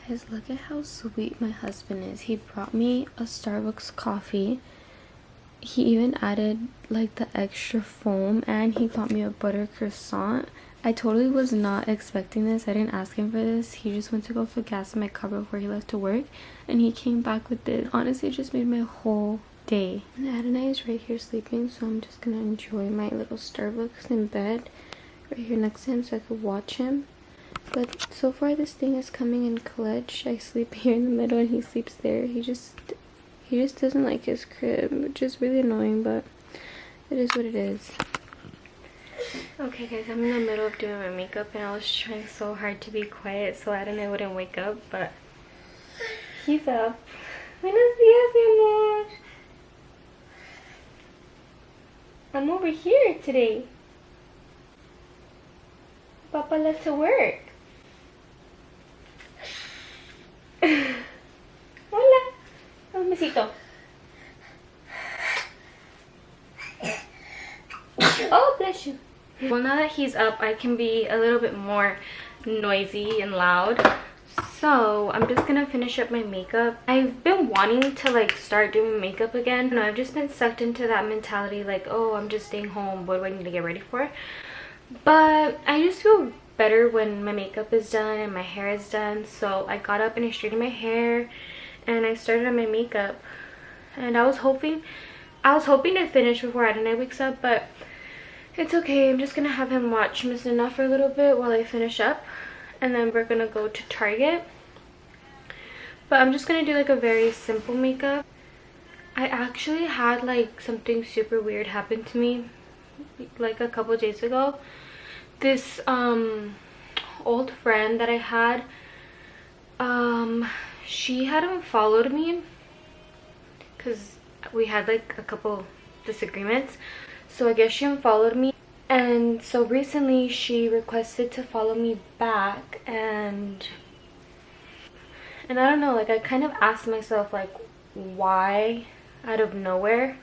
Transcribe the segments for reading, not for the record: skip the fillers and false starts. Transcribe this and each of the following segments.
Guys, look at how sweet my husband is. He brought me a Starbucks coffee. He even added like the extra foam, and he got me a butter croissant. I totally was not expecting this. I didn't ask him for this. He just went to go fill gas in my car before he left to work, and he came back with this. Honestly, it just made my whole day. And Adonai is right here sleeping, so I'm just gonna enjoy my little Starbucks in bed right here next to him so I could watch him. But so far this thing is coming in clutch. I sleep here in the middle and he sleeps there. He just doesn't like his crib, which is really annoying, but it is what it is. Okay guys, I'm in the middle of doing my makeup and I was trying so hard to be quiet so Adonai wouldn't wake up, but he's up. Buenos dias, mi amor. I'm over here today. Papa left to work. Hola. Un besito. Oh, bless you. Well, now that he's up, I can be a little bit more noisy and loud. So I'm just gonna finish up my makeup. I've been wanting to like start doing makeup again. You know, I've just been sucked into that mentality like, oh, I'm just staying home. What do I need to get ready for? But I just feel better when my makeup is done and my hair is done. So I got up and I straightened my hair and I started on my makeup. And I was hoping to finish before Adonai wakes up, but it's okay. I'm just gonna have him watch Miss Nana for a little bit while I finish up, and then we're gonna go to Target. But I'm just gonna do like a very simple makeup. I actually had like something super weird happen to me like a couple days ago. This old friend that I had, she had unfollowed me because we had like a couple disagreements. So I guess she unfollowed me, and so recently she requested to follow me back, and I don't know, like I kind of asked myself like why out of nowhere,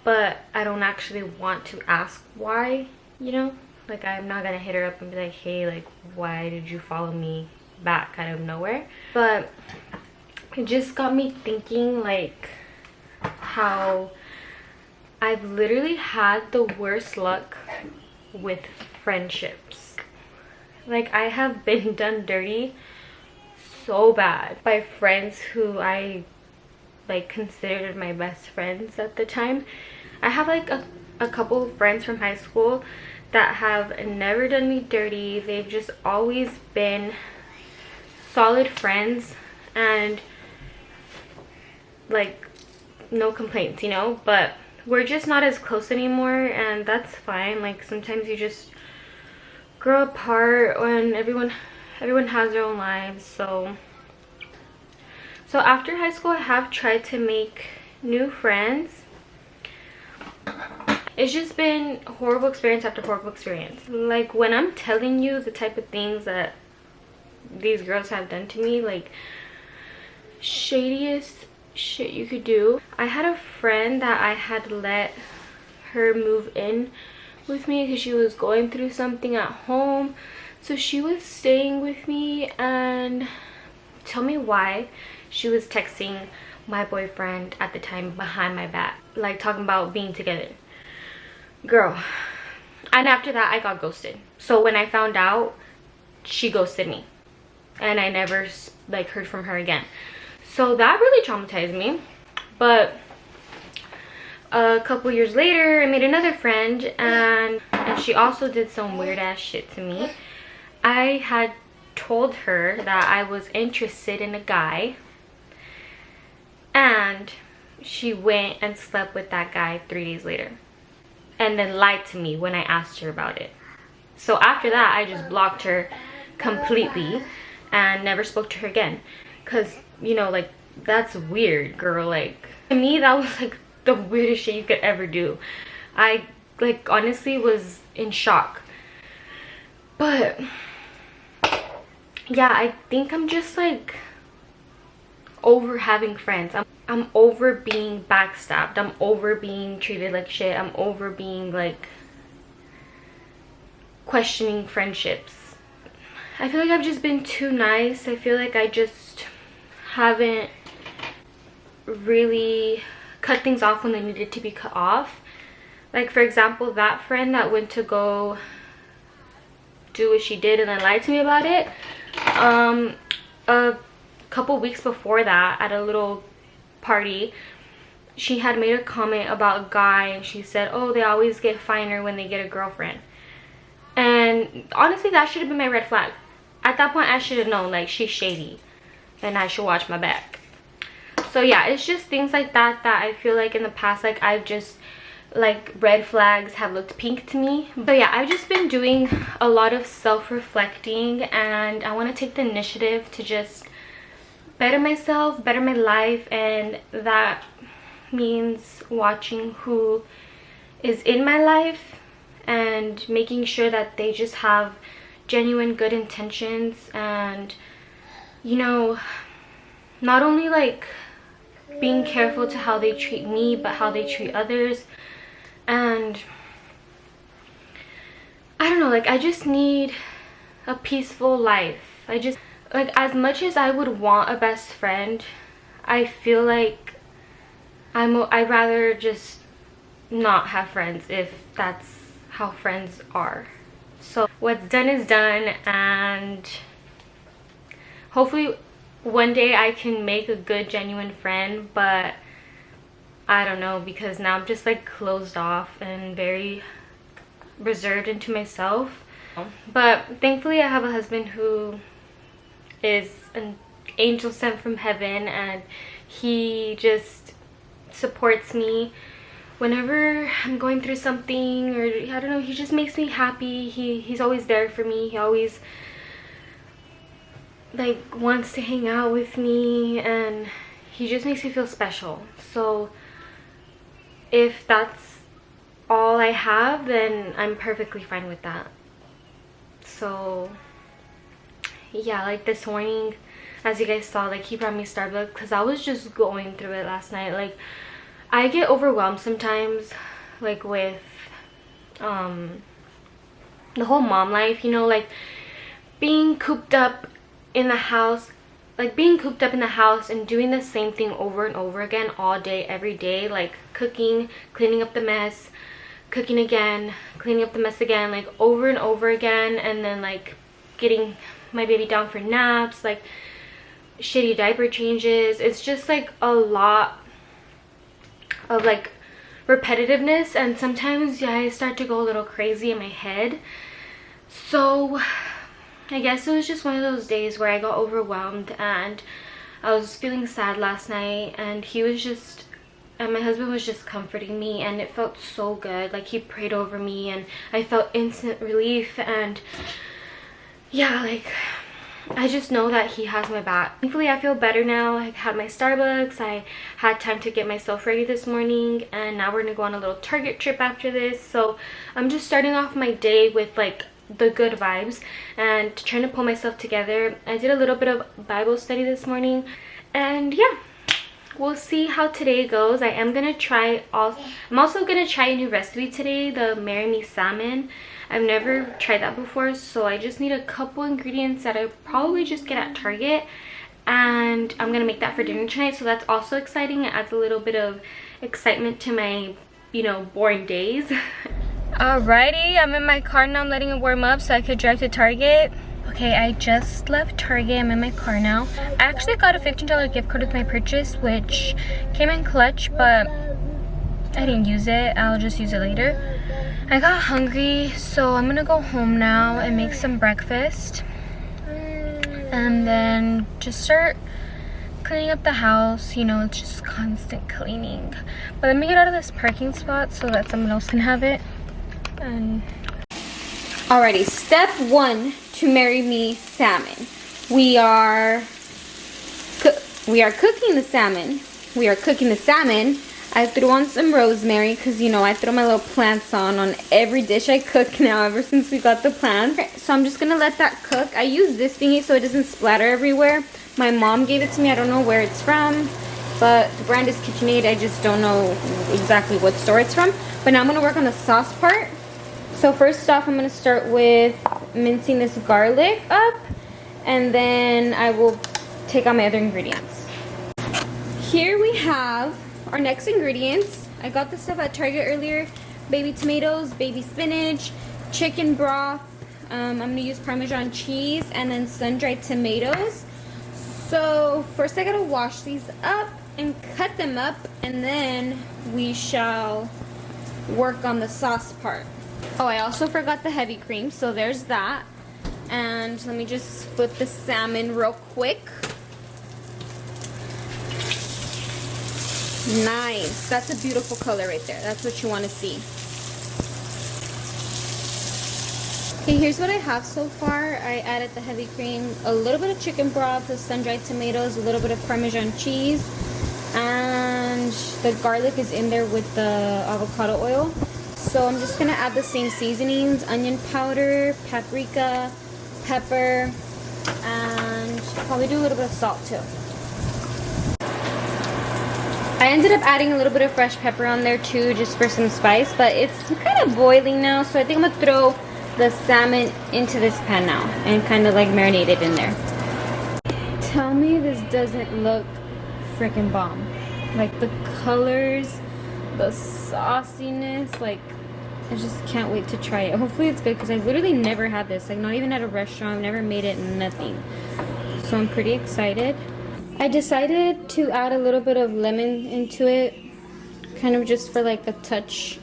but I don't actually want to ask why, you know? Like I'm not gonna hit her up and be like, hey, like why did you follow me back out of nowhere? But it just got me thinking like how I've literally had the worst luck with friendships. Like I have been done dirty so bad by friends who I like considered my best friends at the time. I have like a couple of friends from high school that have never done me dirty. They've just always been solid friends and like no complaints, you know? But we're just not as close anymore, and that's fine. Like sometimes you just grow apart and everyone has their own lives. So after high school I have tried to make new friends. It's just been horrible experience after horrible experience. Like when I'm telling you the type of things that these girls have done to me, like shadiest shit you could do. I had a friend that I had let her move in with me because she was going through something at home, so she was staying with me, and tell me why she was texting my boyfriend at the time behind my back, like talking about being together. Girl. And after that I got ghosted. So when I found out, she ghosted me and I never like heard from her again. So that really traumatized me. But a couple years later I made another friend, and she also did some weird ass shit to me. I had told her that I was interested in a guy, and she went and slept with that guy 3 days later and then lied to me when I asked her about it. So after that I just blocked her completely and never spoke to her again, because you know, like that's weird, girl. Like to me that was like the weirdest shit you could ever do. I like honestly was in shock. But yeah, I think I'm just like over having friends. I'm over being backstabbed. I'm over being treated like shit. I'm over being like questioning friendships. I feel like I've just been too nice. I feel like I just haven't really cut things off when they needed to be cut off. Like, for example, that friend that went to go do what she did and then lied to me about it, a couple weeks before that, at a little party, she had made a comment about a guy, and she said, oh, they always get finer when they get a girlfriend. And honestly, that should have been my red flag. At that point, I should have known, like, she's shady and I should watch my back. So yeah, it's just things like that that I feel like in the past, like, I've just, like, red flags have looked pink to me. But yeah, I've just been doing a lot of self-reflecting, and I want to take the initiative to just better myself, better my life, and that means watching who is in my life and making sure that they just have genuine good intentions, and, you know, not only like being careful to how they treat me, but how they treat others. And I don't know, like, I just need a peaceful life. I just, like, as much as I would want a best friend, I feel like I'd rather just not have friends if that's how friends are. So what's done is done, and hopefully one day I can make a good, genuine friend. But I don't know, because now I'm just like closed off and very reserved into myself. But thankfully I have a husband who is an angel sent from heaven, and he just supports me whenever I'm going through something, or I don't know, he just makes me happy. He's always there for me. He always like wants to hang out with me, and he just makes me feel special. So if that's all I have, then I'm perfectly fine with that. So yeah, like this morning, as you guys saw, like, he brought me Starbucks because I was just going through it last night. Like, I get overwhelmed sometimes, like, with the whole mom life, you know, like being cooped up in the house, and doing the same thing over and over again all day, every day, like cooking, cleaning up the mess, cooking again, cleaning up the mess again, like over and over again, and then like getting my baby down for naps, like shitty diaper changes. It's just like a lot of like repetitiveness, and sometimes I start to go a little crazy in my head. So I guess it was just one of those days where I got overwhelmed, and I was feeling sad last night, and my husband was just comforting me, and it felt so good. Like, he prayed over me, and I felt instant relief. And yeah, like, I just know that he has my back. Thankfully, I feel better now. I had my Starbucks, I had time to get myself ready this morning, and now we're gonna go on a little Target trip after this. So I'm just starting off my day with like the good vibes and trying to pull myself together. I did a little bit of Bible study this morning, and yeah, we'll see how today goes. I'm also gonna try a new recipe today, the Marry Me salmon. I've never tried that before, so I just need a couple ingredients that I probably just get at Target, and I'm gonna make that for dinner tonight. So that's also exciting. It adds a little bit of excitement to my, you know, boring days. Alrighty, I'm in my car now. I'm letting it warm up so I could drive to Target. Okay, I just left Target. I'm in my car now. I actually got a $15 gift card with my purchase, which came in clutch, but I didn't use it. I'll just use it later. I got hungry, so I'm gonna go home now and make some breakfast, and then just start cleaning up the house. You know, it's just constant cleaning. But let me get out of this parking spot so that someone else can have it. And alrighty, step 1 to marry me salmon. We are cooking the salmon. I threw on some rosemary because, you know, I throw my little plants on every dish I cook now ever since we got the plants. So I'm just gonna let that cook. I use this thingy so it doesn't splatter everywhere. My mom gave it to me. I don't know where it's from, but the brand is KitchenAid. I just don't know exactly what store it's from. But now I'm gonna work on the sauce part. So first off, I'm gonna start with mincing this garlic up, and then I will take out my other ingredients. Here we have our next ingredients. I got this stuff at Target earlier. Baby tomatoes, baby spinach, chicken broth. I'm gonna use Parmesan cheese and then sun-dried tomatoes. So first I gotta wash these up and cut them up, and then we shall work on the sauce part. Oh, I also forgot the heavy cream, so there's that. And let me just flip the salmon real quick. Nice. That's a beautiful color right there. That's what you want to see. Okay, here's what I have so far. I added the heavy cream, a little bit of chicken broth, the sun-dried tomatoes, a little bit of Parmesan cheese, and the garlic is in there with the avocado oil. So I'm just going to add the same seasonings, onion powder, paprika, pepper, and probably do a little bit of salt too. I ended up adding a little bit of fresh pepper on there too, just for some spice, but it's kind of boiling now, so I think I'm going to throw the salmon into this pan now and kind of like marinate it in there. Tell me this doesn't look freaking bomb. Like the colors, the sauciness, like I just can't wait to try it. Hopefully it's good because I've literally never had this, like not even at a restaurant. I've never made it, nothing. So I'm pretty excited. I decided to add a little bit of lemon into it, kind of just for like a touch,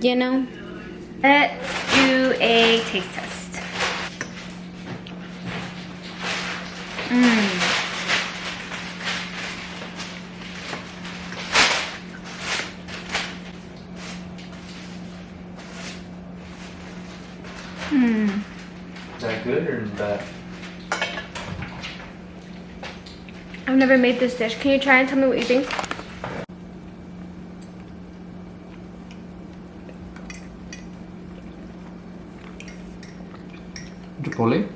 you know. Let's do a taste test. Is that good or bad? I've never made this dish. Can you try and tell me what you think? Chipotle?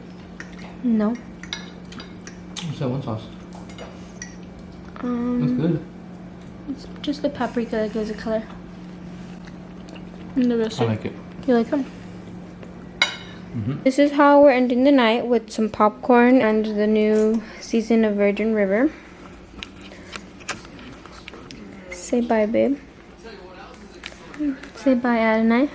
No. What's that one sauce? That's good. It's just the paprika that gives it color. And the rest I like it. You like them? This is how we're ending the night, with some popcorn and the new season of Virgin River. Say bye, babe. Say bye, Adonai.